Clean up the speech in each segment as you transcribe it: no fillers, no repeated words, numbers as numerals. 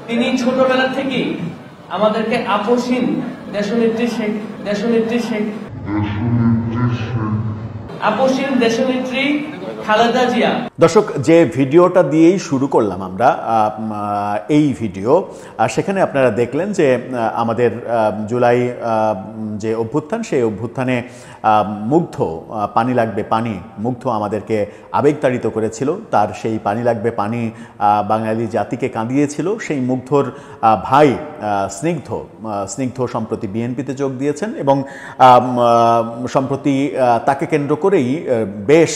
তিনি ছোটবেলা থেকেই আমাদেরকে আপোষহীন আপোষহীন দেশনেত্রী খালেদা জিয়া। দর্শক, যে ভিডিওটা দিয়েই শুরু করলাম আমরা এই ভিডিও, সেখানে আপনারা দেখলেন যে আমাদের জুলাই যে অভ্যুত্থান, সেই অভ্যুত্থানে মুগ্ধ পানি লাগবে পানি মুগ্ধ আমাদেরকে আবেগতাড়িত করেছিল। তার সেই পানি লাগবে পানি বাঙালি জাতিকে কাঁদিয়েছিল। সেই মুগ্ধর ভাই স্নিগ্ধ সম্প্রতি বিএনপিতে যোগ দিয়েছেন এবং সম্প্রতি তাকে কেন্দ্র করেই বেশ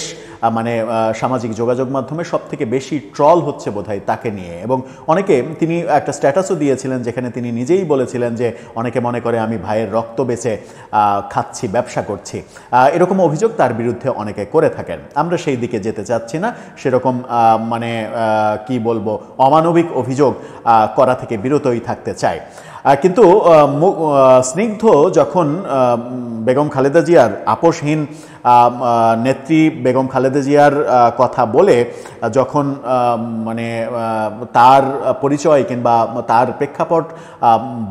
মানে সামাজিক যোগাযোগ মাধ্যমে সবথেকে বেশি ট্রল হচ্ছে বোধহয় তাকে নিয়ে। এবং অনেকে, তিনি একটা স্ট্যাটাসও দিয়েছিলেন যেখানে তিনি নিজেই বলেছিলেন যে অনেকে মনে করে আমি ভাইয়ের রক্ত বেচে খাচ্ছি, ব্যবসা করছি। এরকম অভিযোগ তার বিরুদ্ধে অনেকে করে থাকেন। আমরা সেই দিকে যেতে চাচ্ছি না, সেরকম মানে কি বলবো, অমানবিক অভিযোগ করা থেকে বিরতই থাকতে চাই। কিন্তু স্নিগ্ধ যখন বেগম খালেদা জিয়ার আপোষহীন নেত্রী বেগম খালেদা জিয়ার কথা বলে যখন মানে তার পরিচয় কিংবা তার প্রেক্ষাপট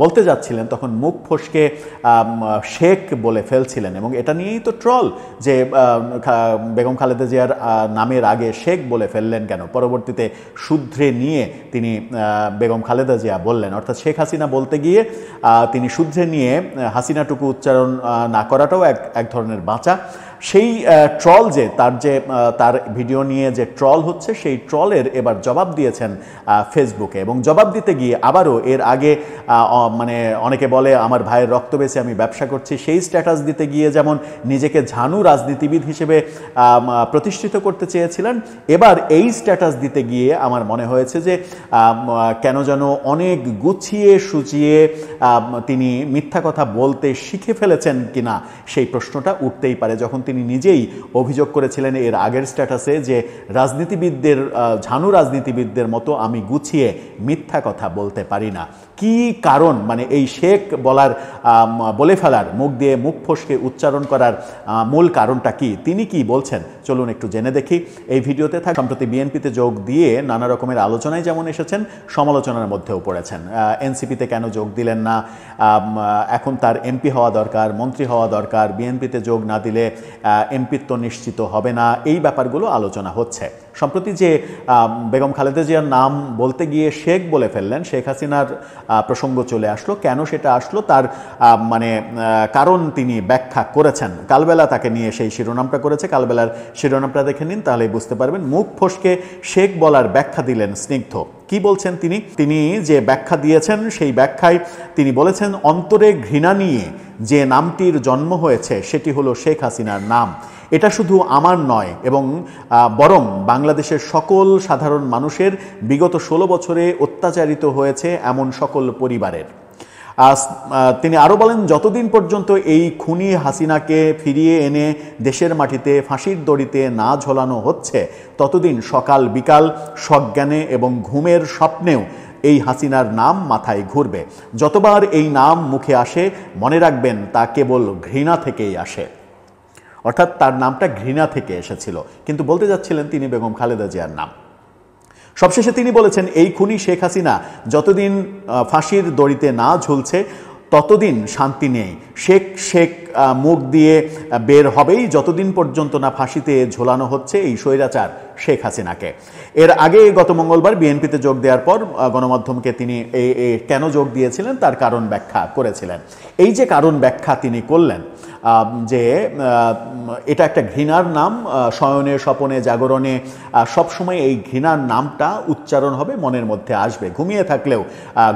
বলতে যাচ্ছিলেন, তখন মুখ ফসকে শেখ বলে ফেলছিলেন। এবং এটা নিয়েই তো ট্রল যে বেগম খালেদা জিয়ার নামের আগে শেখ বলে ফেললেন কেন। পরবর্তীতে শুধরে নিয়ে তিনি বেগম খালেদা জিয়া বললেন, অর্থাৎ শেখ হাসিনা বলতে গিয়ে তিনি শুধরে নিয়ে হাসিনাটুকু উচ্চারণ না করাটাও এক ধরনের বাঁচা। সেই ট্রল যে তার ভিডিও নিয়ে যে ট্রল হচ্ছে, সেই ট্রলের এবার জবাব দিয়েছেন ফেসবুকে। এবং জবাব দিতে গিয়ে আবারও এর আগে মানে অনেকে বলে আমার ভাইয়ের রক্ত বেচে আমি ব্যবসা করছি, সেই স্ট্যাটাস দিতে গিয়ে যেমন নিজেকে ঝানু রাজনীতিবিদ হিসেবে প্রতিষ্ঠিত করতে চেয়েছিলেন, এবার এই স্ট্যাটাস দিতে গিয়ে আমার মনে হয়েছে যে কেন যেন অনেক গুছিয়ে সুচিয়ে তিনি মিথ্যা কথা বলতে শিখে ফেলেছেন কিনা সেই প্রশ্নটা উঠতেই পারে, যখন তিনি নিজেই অভিযোগ করেছিলেন এর আগের স্ট্যাটাসে যে রাজনীতিবিদদের ঝানু রাজনীতিবিদদের মতো আমি গুছিয়ে মিথ্যা কথা বলতে পারি না। কি কারণ, মানে এই শেখ বলে ফেলার, মুখ দিয়ে মুখ ফসকে উচ্চারণ করার মূল কারণটা কি, তিনি কি বলছেন চলুন একটু জেনে দেখি এই ভিডিওতে। সম্প্রতি বিএনপিতে যোগ দিয়ে নানা রকমের আলোচনায় যেমন এসেছেন, সমালোচনার মধ্যেও পড়েছেন। এনসিপিতে কেন যোগ দিলেন না, এখন তার এমপি হওয়া দরকার, মন্ত্রী হওয়া দরকার, বিএনপিতে যোগ না দিলে এমপিত্ব নিশ্চিত হবে না, এই ব্যাপারগুলো আলোচনা হচ্ছে। সম্প্রতি যে বেগম খালেদা জিয়ার নাম বলতে গিয়ে শেখ বলে ফেললেন, শেখ হাসিনার প্রসঙ্গ চলে আসলো। কেন সেটা আসলো তার মানে কারণ তিনি ব্যাখ্যা করেছেন। কালবেলা তাকে নিয়ে সেই শিরোনামটা করেছে, কালবেলার শিরোনামটা দেখে নিন তাহলেই বুঝতে পারবেন। মুখ ফসকে শেখ বলার ব্যাখ্যা দিলেন স্নিগ্ধ। কি বলছেন তিনি যে ব্যাখ্যা দিয়েছেন, সেই ব্যাখ্যায় তিনি বলেছেন অন্তরে ঘৃণা নিয়ে যে নামটির জন্ম হয়েছে সেটি হলো শেখ হাসিনার নাম। এটা শুধু আমার নয় এবং বরং বাংলাদেশের সকল সাধারণ মানুষের বিগত 16 বছরে অত্যাচারিত হয়েছে এমন সকল পরিবারের। তিনি আরও বলেন, যতদিন পর্যন্ত এই খুনি হাসিনাকে ফিরিয়ে এনে দেশের মাটিতে ফাঁসির দড়িতে না ঝোলানো হচ্ছে, ততদিন সকাল বিকাল সজ্ঞানে এবং ঘুমের স্বপ্নেও এই হাসিনার নাম মাথায় ঘুরবে। যতবার এই নাম মুখে আসে মনে রাখবেন তা কেবল ঘৃণা থেকেই আসে। অর্থাৎ তার নামটা ঘৃণা থেকে এসেছিল, কিন্তু বলতে যাচ্ছিলেন তিনি বেগম খালেদা জিয়ার নাম। সবশেষে তিনি বলেছেন এই খুনি শেখ হাসিনা যতদিন ফাঁসির দড়িতে না ঝুলছে ততদিন শান্তি নেই। শেখ মুখ দিয়ে বের হবেই যতদিন পর্যন্ত না ফাঁসিতে ঝোলানো হচ্ছে এই স্বৈরাচার শেখ হাসিনাকে। এর আগে গত মঙ্গলবার বিএনপিতে যোগ দেওয়ার পর গণমাধ্যমকে তিনি কেন যোগ দিয়েছিলেন তার কারণ ব্যাখ্যা করেছিলেন। এই যে কারণ ব্যাখ্যা তিনি করলেন যে এটা একটা ঘৃণার নাম, শয়নে স্বপনে জাগরণে সবসময় এই ঘৃণার নামটা উচ্চারণ হবে, মনের মধ্যে আসবে। ঘুমিয়ে থাকলেও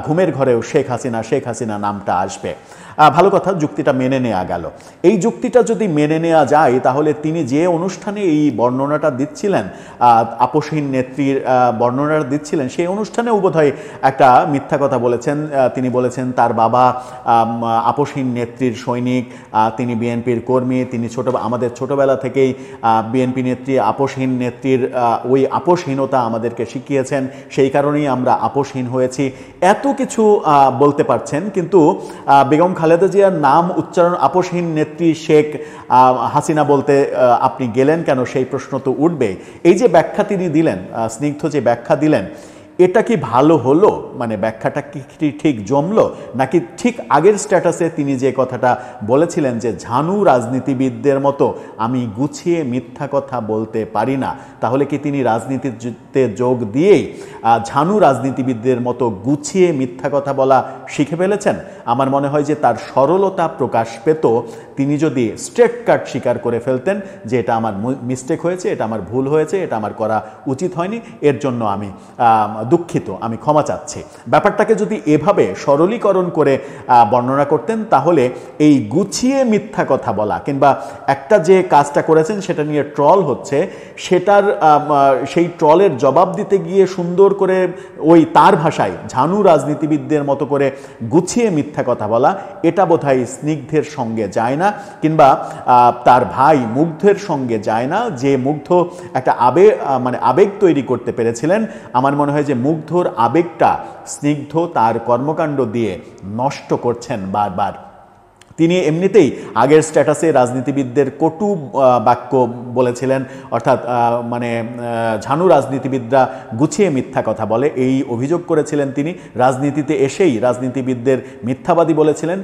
ঘুমের ঘরেও শেখ হাসিনা নামটা আসবে। ভালো কথা, যুক্তিটা মেনে নেওয়া গেল। এই যুক্তিটা যদি মেনে নেওয়া যায় তাহলে তিনি যে অনুষ্ঠানে এই বর্ণনাটা দিচ্ছিলেন, আপোষহীন নেত্রীর বর্ণনাটা দিচ্ছিলেন, সেই অনুষ্ঠানেও বোধহয় একটা মিথ্যা কথা বলেছেন। তিনি বলেছেন তার বাবা আপোষহীন নেত্রীর সৈনিক, তিনি বিএনপির কর্মী, তিনি আমাদের ছোটবেলা থেকেই বিএনপি নেত্রী আপোষহীন নেত্রীর ওই আপোষহীনতা আমাদেরকে শিখিয়েছেন, সেই কারণেই আমরা আপোষহীন হয়েছি। এত কিছু বলতে পারছেন, কিন্তু বেগম খালেদা জিয়ার নাম উচ্চারণ আপোষহীন নেত্রী শেখ হাসিনা বলতে আপনি গেলেন কেন, সেই প্রশ্ন তো উঠবে। এই যে ব্যাখ্যা তিনি দিলেন, স্নিগ্ধ যে ব্যাখ্যা দিলেন, এটা কি ভালো হলো, মানে ব্যাখ্যাটা কি ঠিক জমলো, নাকি ঠিক আগের স্ট্যাটাসে তিনি যে কথাটা বলেছিলেন যে ঝানু রাজনীতিবিদদের মতো আমি গুছিয়ে মিথ্যা কথা বলতে পারি না, তাহলে কি তিনি রাজনীতিতে যোগ দিয়েই ঝানু রাজনীতিবিদদের মতো গুছিয়ে মিথ্যা কথা বলা শিখে ফেলেছেন? আমার মনে হয় যে তার সরলতা প্রকাশ পেত তিনি যদি স্ট্রেট কাট স্বীকার করে ফেলতেন যে এটা আমার মিস্টেক হয়েছে, এটা আমার ভুল হয়েছে, এটা আমার করা উচিত হয়নি, এর জন্য আমি দুঃখিত, আমি ক্ষমা চাচ্ছি। ব্যাপারটাকে যদি এভাবে সরলীকরণ করে বর্ণনা করতেন, তাহলে এই গুছিয়ে মিথ্যা কথা বলা কিংবা একটা যে কাজটা করেছেন সেটা নিয়ে ট্রল হচ্ছে, সেটার সেই ট্রলের জবাব দিতে গিয়ে সুন্দর করে ওই তার ভাষায় ঝানু রাজনীতিবিদদের মতো করে গুছিয়ে মিথ্যা কথা বলা, এটা বোধহয় স্নিগ্ধের সঙ্গে যায় না, কিংবা তার ভাই মুগ্ধের সঙ্গে যায় না, যে মুগ্ধ একটা আবেগ তৈরি করতে পেরেছিলেন। আমার মনে হয় যে মুগ্ধর আবেগটা স্নিগ্ধ তার কর্মকাণ্ড দিয়ে নষ্ট করছেন বারবার। তিনি এমনিতেই আগের স্ট্যাটাসে রাজনীতিবিদদের কটু বাক্য বলেছিলেন, অর্থাৎ ঝানু রাজনীতিবিদরা গুছিয়ে মিথ্যা কথা বলে এই অভিযোগ করেছিলেন তিনি। রাজনীতিতে এসেই রাজনীতিবিদদের মিথ্যাবাদী বলেছিলেন।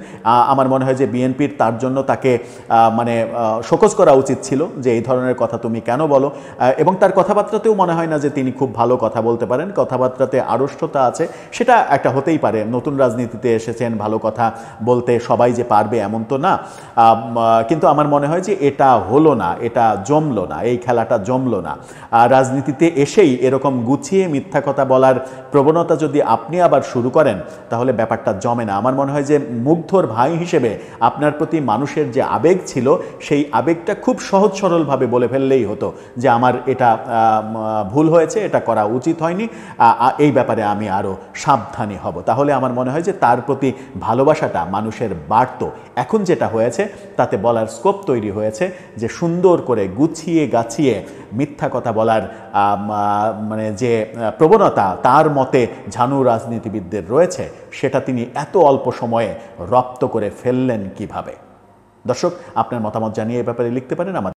আমার মনে হয় যে বিএনপির তার জন্য তাকে শোকজ করা উচিত ছিল যে এই ধরনের কথা তুমি কেন বলো, এবং তার কথাবার্তাতেও মনে হয় না যে তিনি খুব ভালো কথা বলতে পারেন, কথাবার্তাতে আড়ষ্টতা আছে। সেটা একটা হতেই পারে, নতুন রাজনীতিতে এসেছেন, ভালো কথা বলতে সবাই যে পারবে এমন তো না। কিন্তু আমার মনে হয় যে এটা হলো না, এটা জমলো না, এই খেলাটা জমলো না। রাজনীতিতে এসেই এরকম গুছিয়ে মিথ্যা কথা বলার প্রবণতা যদি আপনি আবার শুরু করেন, তাহলে ব্যাপারটা জমে না। আমার মনে হয় যে মুগ্ধর ভাই হিসেবে আপনার প্রতি মানুষের যে আবেগ ছিল, সেই আবেগটা খুব সহজ সরলভাবে বলে ফেললেই হতো যে আমার এটা ভুল হয়েছে, এটা করা উচিত হয়নি, এই ব্যাপারে আমি আরও সাবধানী হব। তাহলে আমার মনে হয় যে তার প্রতি ভালোবাসাটা মানুষের বাড়ত। এখন যেটা হয়েছে তাতে বলার স্কোপ তৈরি হয়েছে যে সুন্দর করে গুছিয়ে গাছিয়ে মিথ্যা কথা বলার যে প্রবণতা তার মতে ঝানু রাজনীতিবিদদের রয়েছে, সেটা তিনি এত অল্প সময়ে রপ্ত করে ফেললেন কিভাবে? দর্শক, আপনার মতামত জানিয়ে এই ব্যাপারে লিখতে পারেন।